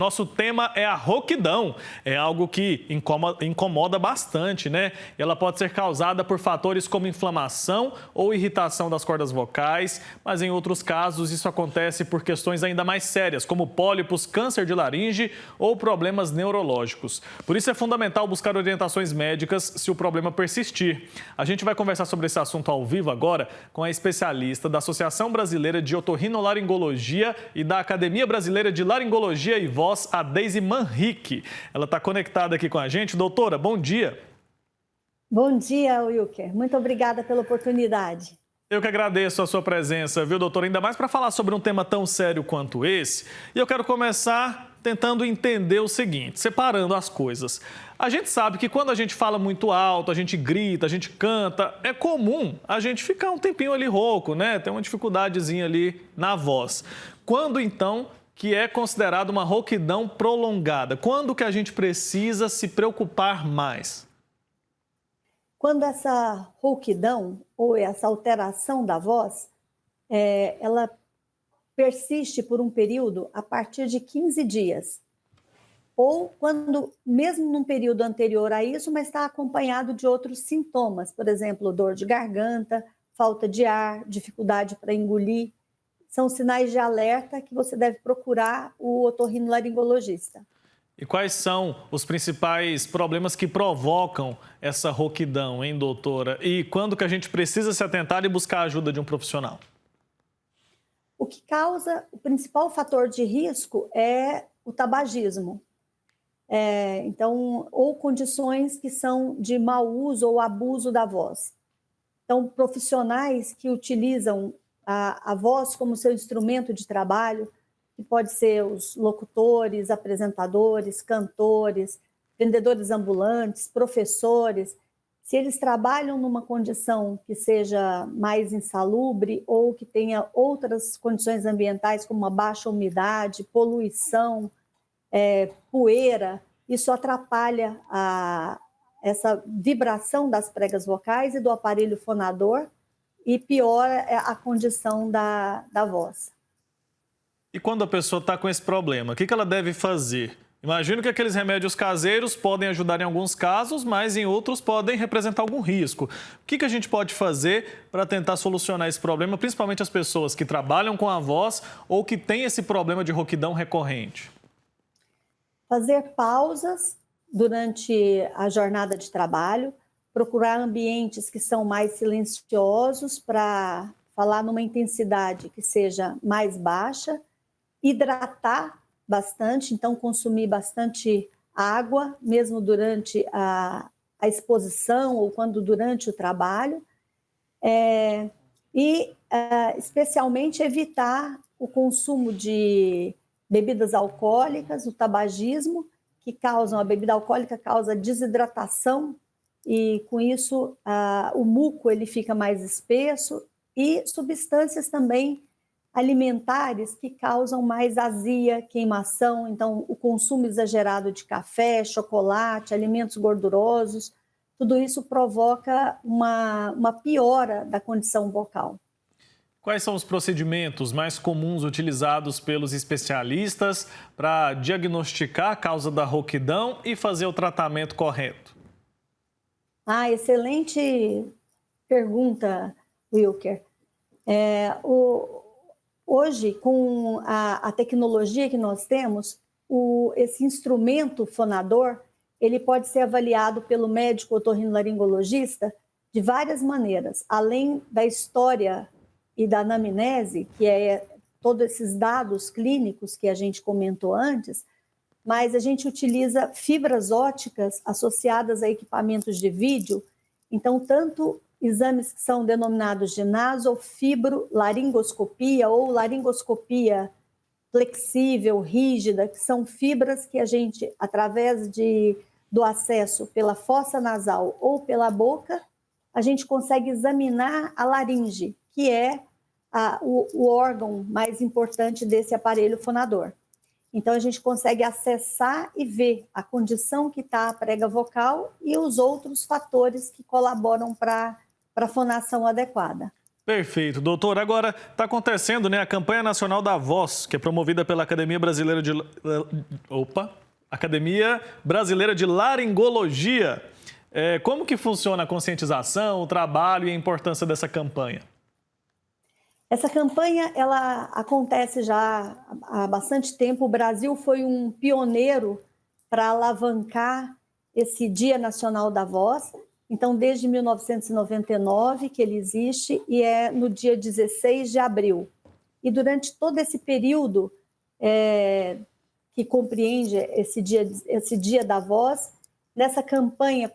Nosso tema é a rouquidão. É algo que incomoda bastante, né? Ela pode ser causada por fatores como inflamação ou irritação das cordas vocais, mas em outros casos isso acontece por questões ainda mais sérias, como pólipos, câncer de laringe ou problemas neurológicos. Por isso é fundamental buscar orientações médicas se o problema persistir. A gente vai conversar sobre esse assunto ao vivo agora com a especialista da Associação Brasileira de Otorrinolaringologia e da Academia Brasileira de Laringologia e Voz, a Deise Manrique. Ela está conectada aqui com a gente. Doutora, bom dia. Bom dia, Wilker. Muito obrigada pela oportunidade. Eu que agradeço a sua presença, viu, doutora? Ainda mais para falar sobre um tema tão sério quanto esse. E eu quero começar tentando entender o seguinte, separando as coisas. A gente sabe que quando a gente fala muito alto, a gente grita, a gente canta, é comum a gente ficar um tempinho ali rouco, né? Tem uma dificuldadezinha ali na voz. Quando, então, que é considerado uma rouquidão prolongada? Quando que a gente precisa se preocupar mais? Quando essa rouquidão ou essa alteração da voz, ela persiste por um período a partir de 15 dias. Ou quando, mesmo num período anterior a isso, mas está acompanhado de outros sintomas, por exemplo, dor de garganta, falta de ar, dificuldade para engolir. São sinais de alerta que você deve procurar o otorrinolaringologista. E quais são os principais problemas que provocam essa rouquidão, hein, doutora? E quando que a gente precisa se atentar e buscar a ajuda de um profissional? O que causa, o principal fator de risco é o tabagismo. Ou condições que são de mau uso ou abuso da voz. Então, profissionais que utilizam a voz como seu instrumento de trabalho, que pode ser os locutores, apresentadores, cantores, vendedores ambulantes, professores, se eles trabalham numa condição que seja mais insalubre ou que tenha outras condições ambientais, como uma baixa umidade, poluição, poeira, isso atrapalha essa vibração das pregas vocais e do aparelho fonador, e piora a condição da voz. E quando a pessoa está com esse problema, o que ela deve fazer? Imagino que aqueles remédios caseiros podem ajudar em alguns casos, mas em outros podem representar algum risco. O que a gente pode fazer para tentar solucionar esse problema, principalmente as pessoas que trabalham com a voz ou que têm esse problema de rouquidão recorrente? Fazer pausas durante a jornada de trabalho, procurar ambientes que são mais silenciosos para falar numa intensidade que seja mais baixa, hidratar bastante, então consumir bastante água, mesmo durante a exposição ou quando durante o trabalho, especialmente evitar o consumo de bebidas alcoólicas, o tabagismo, que causam, a bebida alcoólica causa desidratação e com isso o muco ele fica mais espesso, e substâncias também alimentares que causam mais azia, queimação, então o consumo exagerado de café, chocolate, alimentos gordurosos, tudo isso provoca uma piora da condição vocal. Quais são os procedimentos mais comuns utilizados pelos especialistas para diagnosticar a causa da rouquidão e fazer o tratamento correto? Excelente pergunta, Wilker. Hoje, com a tecnologia que nós temos, esse instrumento fonador, ele pode ser avaliado pelo médico otorrinolaringologista de várias maneiras, além da história e da anamnese, que é todos esses dados clínicos que a gente comentou antes, mas a gente utiliza fibras óticas associadas a equipamentos de vídeo, então tanto exames que são denominados de nasofibrolaringoscopia ou laringoscopia flexível, rígida, que são fibras que a gente, através do acesso pela fossa nasal ou pela boca, a gente consegue examinar a laringe, que é o órgão mais importante desse aparelho fonador. Então, a gente consegue acessar e ver a condição que está a prega vocal e os outros fatores que colaboram para a fonação adequada. Perfeito, doutor. Agora está acontecendo, né, a campanha nacional da voz, que é promovida pela Academia Brasileira de Laringologia. Como que funciona a conscientização, o trabalho e a importância dessa campanha? Essa campanha ela acontece já há bastante tempo. O Brasil foi um pioneiro para alavancar esse Dia Nacional da Voz. Então, desde 1999 que ele existe e é no dia 16 de abril. E durante todo esse período que compreende esse dia da voz, nessa campanha,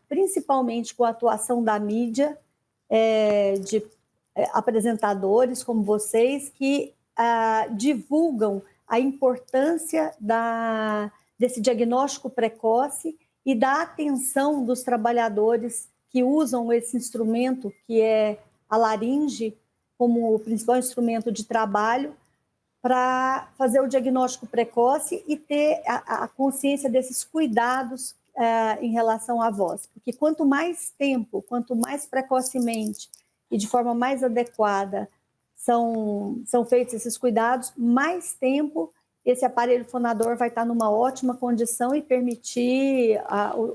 principalmente com a atuação da mídia, de apresentadores como vocês, que divulgam a importância desse diagnóstico precoce e da atenção dos trabalhadores que usam esse instrumento, que é a laringe, como o principal instrumento de trabalho, para fazer o diagnóstico precoce e ter a consciência desses cuidados em relação à voz. Porque quanto mais tempo, quanto mais precocemente e de forma mais adequada são feitos esses cuidados, mais tempo esse aparelho fonador vai estar numa ótima condição e permitir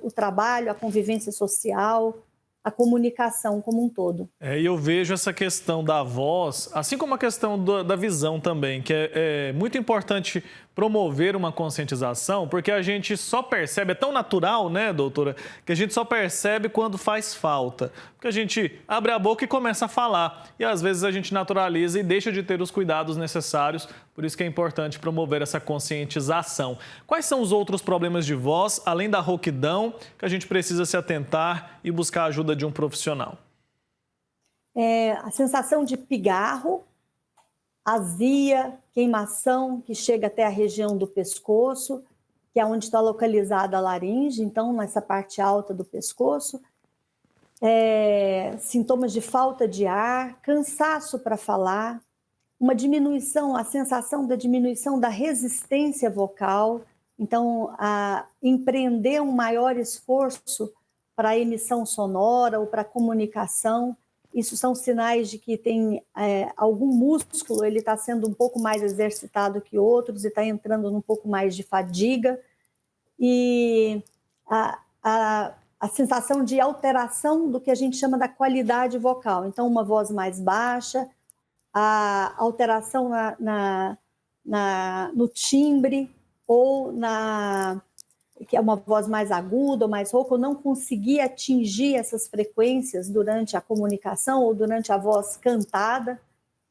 o trabalho, a convivência social, a comunicação como um todo. E eu vejo essa questão da voz, assim como a questão da visão também, que é muito importante promover uma conscientização, porque a gente só percebe, é tão natural, né, doutora, que a gente só percebe quando faz falta. Porque a gente abre a boca e começa a falar, e às vezes a gente naturaliza e deixa de ter os cuidados necessários, por isso que é importante promover essa conscientização. Quais são os outros problemas de voz, além da rouquidão, que a gente precisa se atentar e buscar a ajuda de um profissional? A sensação de pigarro, azia, queimação que chega até a região do pescoço, que é onde está localizada a laringe, então nessa parte alta do pescoço, sintomas de falta de ar, cansaço para falar, uma diminuição, a sensação da diminuição da resistência vocal, então empreender um maior esforço para a emissão sonora ou para a comunicação. Isso são sinais de que tem algum músculo, ele está sendo um pouco mais exercitado que outros e está entrando num pouco mais de fadiga. E a sensação de alteração do que a gente chama da qualidade vocal. Então, uma voz mais baixa, a alteração no timbre ou que é uma voz mais aguda ou mais rouca, ou não conseguir atingir essas frequências durante a comunicação ou durante a voz cantada.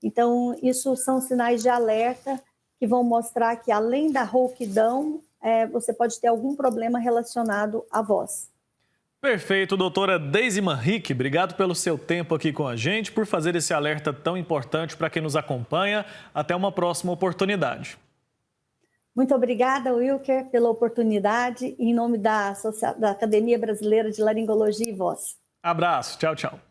Então, isso são sinais de alerta que vão mostrar que, além da rouquidão, você pode ter algum problema relacionado à voz. Perfeito, doutora Deise Manrique, obrigado pelo seu tempo aqui com a gente, por fazer esse alerta tão importante para quem nos acompanha. Até uma próxima oportunidade. Muito obrigada, Wilker, pela oportunidade, em nome da Academia Brasileira de Laringologia e Voz. Abraço, tchau, tchau.